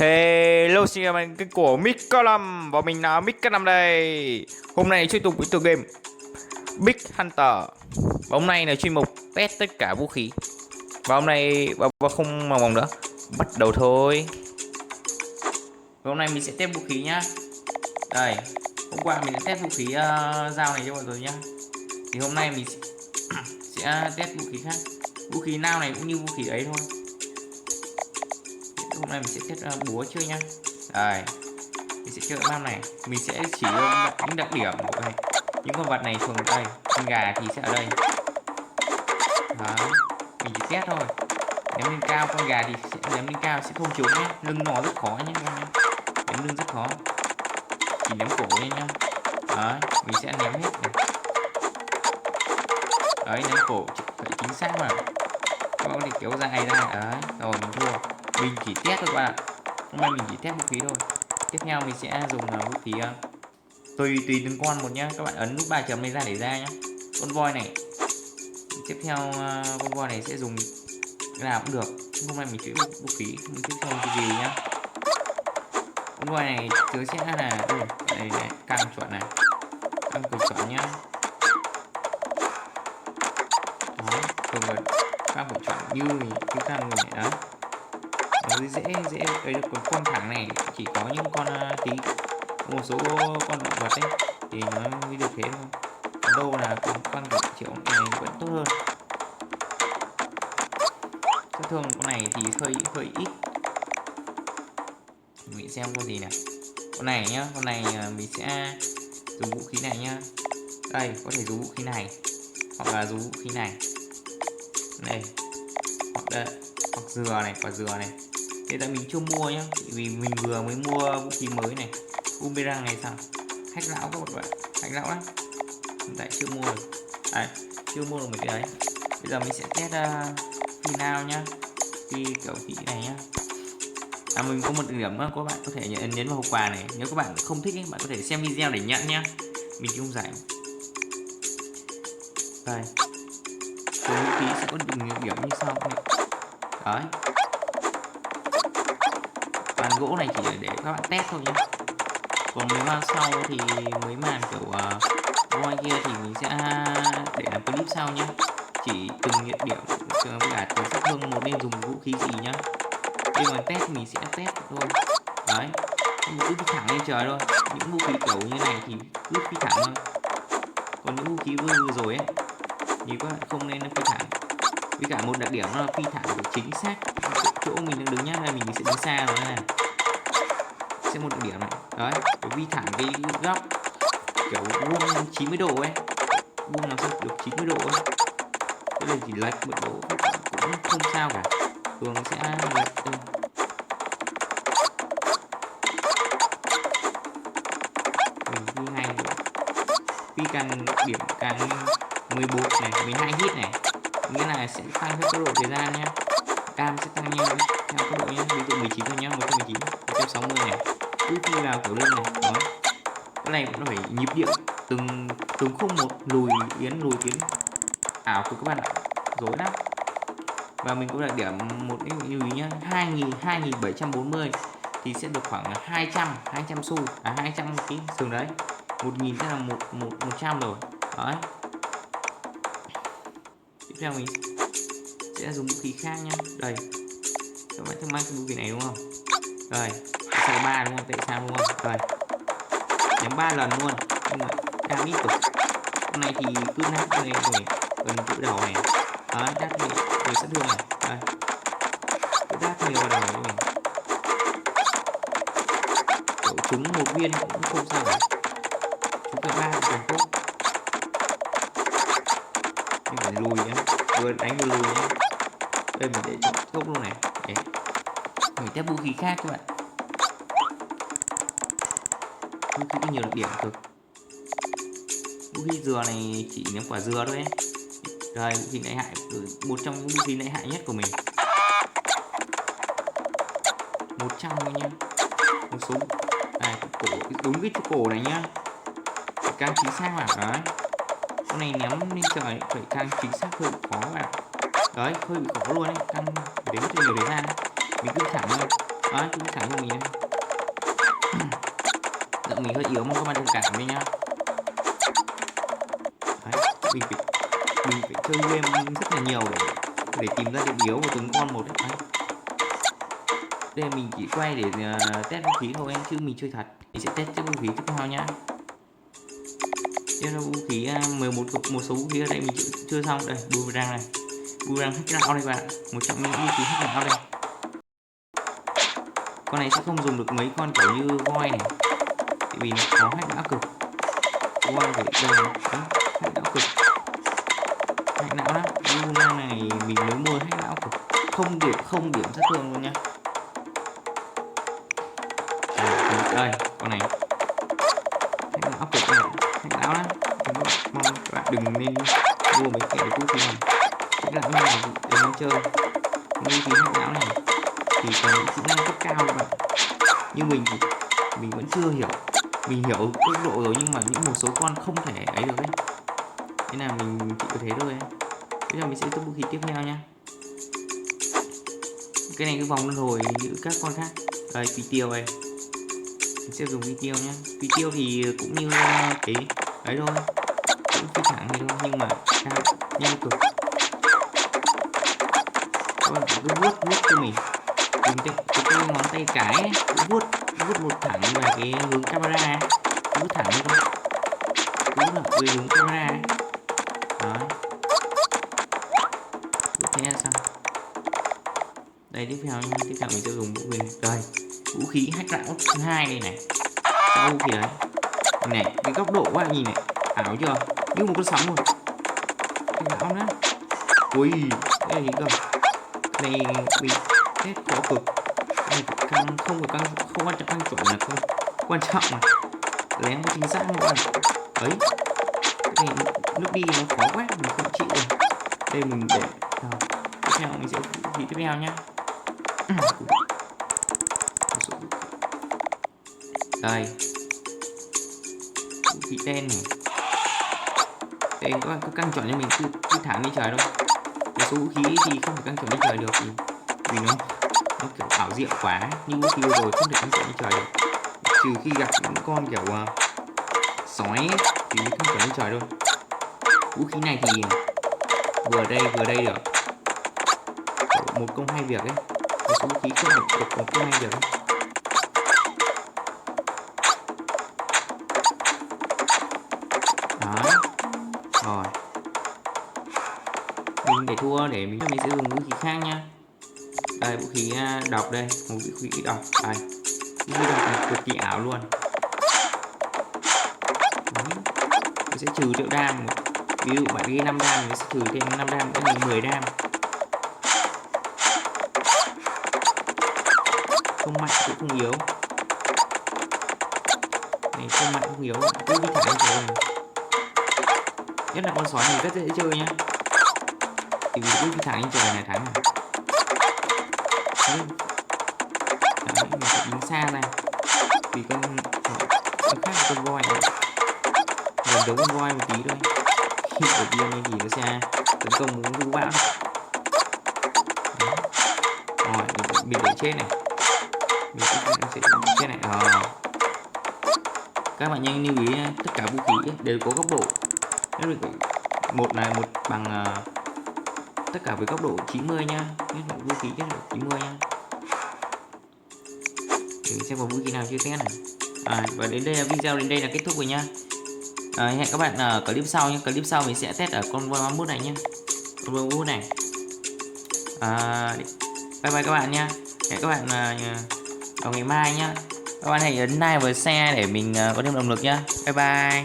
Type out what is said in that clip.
Hello, xin chào bạn kênh của Mika5 và mình là Mika5 đây. Hôm nay tiếp tục với tựa game Big Hunter. Và hôm nay là chuyên mục test tất cả vũ khí. Và hôm nay và không mong nữa, bắt đầu thôi. Và hôm nay mình sẽ test vũ khí nhá. Đây, hôm qua mình đã test vũ khí dao này cho mọi người nhá. Thì hôm nay mình sẽ test vũ khí khác. Vũ khí nào này cũng như vũ khí ấy thôi. Hôm nay mình sẽ test búa chưa nhá. Đây, mình sẽ chơi map này, mình sẽ chỉ những đặc điểm của này. Những con vật này thường ở đây, con gà thì sẽ ở đây. Đó, mình chỉ test thôi. Ném lên cao, con gà thì sẽ ném lên cao sẽ không trúng nhé, lưng nó rất khó nhé các em. Ném lưng rất khó, chỉ ném cổ lên nhá. Đấy, mình sẽ ném hết này. Đấy, ném cổ phải chính xác mà, có thể kéo dài ra. Đấy, rồi mình thua. Mình chỉ test thôi các bạn ạ. Hôm nay mình chỉ test vũ khí thôi. Tiếp theo mình sẽ dùng vũ khí tùy từng con một nhá. Các bạn ấn nút 3 chấm này ra để ra nhá. Con voi này, tiếp theo con voi này sẽ dùng cái nào cũng được. Hôm nay mình chữa vũ khí, mình tiếp theo cái gì nhá. Con voi này tớ sẽ là đây này, căng chuẩn này, căng cực chuẩn nhá. Đó, thường là căng phải chuẩn như mình cái căng mình này. Đó, nó dễ đây được. Con thẳng này chỉ có những con tí, một số con động vật ấy thì nó mới được thế thôi. Còn đâu là con triệu này vẫn tốt hơn. Sát thương con này thì hơi ít. Mình xem con gì này. Con này nhá, con này mình sẽ dùng vũ khí này nhá. Đây, có thể dùng vũ khí này hoặc là dùng vũ khí này. Đây, hoặc đây, hoặc dừa này, quả dừa này. Hiện tại mình chưa mua nhá, vì mình vừa mới mua vũ khí mới này. Boomerang này sao? Hack lão các bạn, hack lão lắm. Hiện tại chưa mua được. Đấy, chưa mua được mấy cái đấy. Bây giờ mình sẽ test final nhá. Khi kiểu kỹ này nhá. Mình có một điểm các bạn có thể nhấn vào hộp quà này. Nếu các bạn không thích ấy, bạn có thể xem video để nhận nhá. Mình không rảnh. Đây, số vũ khí sẽ có những điểm như sau này. Đấy, bàn gỗ này chỉ để các bạn test thôi nhé. Còn mấy màn sau thì mấy màn kiểu voi kia thì mình sẽ để làm clip sau nhé. Chỉ từng địa điểm với cả từng sát thương một nên dùng vũ khí gì nhá. Khi mà test mình sẽ test thôi. Đấy, mình cứ phi thẳng lên trời thôi. Những vũ khí kiểu như này thì cứ phi thẳng thôi. Còn những vũ khí vừa rồi ấy thì các bạn không nên phi thẳng. Với cả một đặc điểm là phi thẳng phải chính xác chỗ mình đang đứng nhá. Đây mình sẽ đứng xa rồi này. Sẽ một đặc điểm này. Đấy, phải phi thẳng cái góc kiểu vuông 90 độ ấy. Vuông làm sao được 90 độ ấy. Cái này chỉ lệch một độ cũng không sao cả. Thường sẽ lệch đây. Mình phi hay rồi. Phi càng điểm càng 11 này, 12 hit này, nghĩa là sẽ tăng theo tốc độ thời gian nhé. Cam sẽ tăng nhanh theo tốc độ nhé. Ví dụ 19 thôi nhá, 119, 160 này, cứ phi vào kiểu lưng này. Đó, cái này nó phải nhịp điệu từng khung một, lùi tiến ảo của các bạn ạ, dối lắm. Và mình cũng đặc điểm một cái lưu ý nhá, 2740 thì sẽ được khoảng 200 xu, 200 cái sừng đấy. 1000 sẽ là 100 rồi. Đấy, tiếp theo mình sẽ dùng vũ khí khác nhá. Đây, các bạn thắc mắc cái vũ khí này đúng không? Đây, sẽ 3 đúng không? Tại sao đúng không? Đây, nhắm 3 lần luôn, nhưng mà đam ít cực. Con này thì cứ nát này rồi gần cự đầu này. Đấy, đát bị rồi sát thương này. Đây, cứ đát nhiều vào đầu của mình. Kiểu trúng một viên cũng không sao cả. Chúng ta 3 còn tốt. Nhưng phải lùi nhá, vừa đánh vừa lùi nhá. Đây mình để gốc luôn này. Đấy, mình test vũ khí khác các bạn. Vũ khí có nhiều đặc điểm cực. Vũ khí dừa này chỉ ném quả dừa thôi ấy. Đây, vũ khí lợi hại, một trong những vũ khí lợi hại nhất của mình. 100 thôi nhá. Một số cổ, đúng cái cổ này nhá, phải càng chính xác vào. Đấy, con này ném lên trời phải càng chính xác, hơi khó vào. Đấy, hơi bị khó luôn ấy, càng phải đến rất nhiều thời gian. Mình cứ thẳng thôi. Đó, chui thẳng cho mình đây. Giọng mình hơi yếu mong các bạn thông cảm với nhá. Đấy, mình phải chơi game rất là nhiều để tìm ra điểm yếu của từng con một đấy. Đấy. Đây mình chỉ quay để test vũ khí thôi chứ mình chơi thật. Mình sẽ test cái vũ khí tiếp theo nhá. Tiếp theo vũ khí 11 một số vũ khí ở đây mình chưa xong. Đây, boomerang này. Boomerang hack não đây bạn. Một trong những vũ khí hack não đây. Con này sẽ không dùng được mấy con kiểu như voi này, tại vì nó khó hack não cực. Voi phải đây này, đấy, hack não cực. Hack não lắm. Boomerang này mình mới mua hack não cực. Không điểm sát thương luôn nha. Đây, con này hack não cực này, hack não lắm. Mong các bạn đừng nên mua mấy cái vũ khí này. Hack não như này đừng nên chơi. Vũ khí hack não này thì có những kỹ năng cấp cao các bạn. Như mình vẫn chưa hiểu. Mình hiểu tốc độ rồi nhưng mà những một số con không thể ấy được đấy. Thế là mình chỉ có thế thôi ấy. Bây giờ mình sẽ tiếp vũ khí tiếp theo nha. Cái này cái vòng luân hồi như các con khác. Đây, phi tiêu này. Mình sẽ dùng phi tiêu nhá. Phi tiêu thì cũng như cái ấy thôi, cũng phi thẳng này thôi nhưng mà cao nhanh cực. Các bạn cứ vuốt cho mình dùng cái ngón tay cái ấy, vuốt một thẳng về cái hướng camera ấy. Cứ thẳng đi thôi, cứ là về hướng camera ấy. Đấy, thế là sao? Đây tiếp theo nha, tiếp theo mình sẽ dùng vũ khí hack não thứ hai đây này. Sau vũ khí đấy này, cái góc độ các bạn nhìn này, ảo chưa, như một con sóng rồi. Hack não nữa. Ui, cái này cơ, cái này mình test khó cực. Cái này căng, không quan trọng căng chuẩn là không quan trọng mà lén có chính xác không bạn ấy. Cái này nước đi nó khó quá, mình không chịu được. Đây mình để tiếp theo mình sẽ vũ khí tiếp theo nhá. Đây, vũ khí tên này. Tên các bạn cứ căng chuẩn cho mình, cứ thẳng đi trời thôi. Cái số vũ khí thì không thể căng chuẩn đi trời được vì nó kiểu ảo diệu quá. Nhưng vũ khí vừa rồi không thể căng chuẩn đi trời được, trừ khi gặp những con kiểu sói ấy, thì mới căng chuẩn đi trời thôi. Vũ khí này thì vừa đây được, một công hai việc ấy. Một số vũ khí không được một công hai việc ấy. Đó, rồi mình để thua để mình sẽ dùng vũ khí khác nha. Đây, vũ khí độc đây, một vũ khí độc đây. Vũ khí độc này cực kỳ ảo luôn. Đấy. Mình sẽ trừ triệu đam. Ví dụ bạn ghi 5 đam, mình sẽ trừ thêm 5 đam nữa là 10 đam. Không mạnh cũng không yếu. Này không mạnh không yếu, cứ đi thẳng như thế này. Nhất là con sói này rất dễ chơi nhá. Thì mình cứ đi thẳng như trời này thắng này. Đấy, mình phải đứng xa ra. Vì con khác là con voi này. Gần giống con voi một tí thôi. Khi ở tiên này thì nó sẽ tấn công muốn vũ bão. Rồi, mình để chết này. Mình sẽ chết này. Các bạn nhanh lưu ý tất cả vũ khí đều có góc độ. Một bằng tất cả với góc độ 90 nha. Nhất là vũ khí kết hợp 90 nha. Để xem có vũ khí nào chưa test này. Và đến đây là video đến đây là kết thúc rồi nha. Hẹn các bạn ở clip sau nhé. Clip sau mình sẽ test ở con voi 31 này nhé. Con voi 31 này. Bye bye các bạn nha. Hẹn các bạn vào ngày mai nhá. Các bạn hãy ấn like và share để mình có thêm động lực nhá. Bye bye.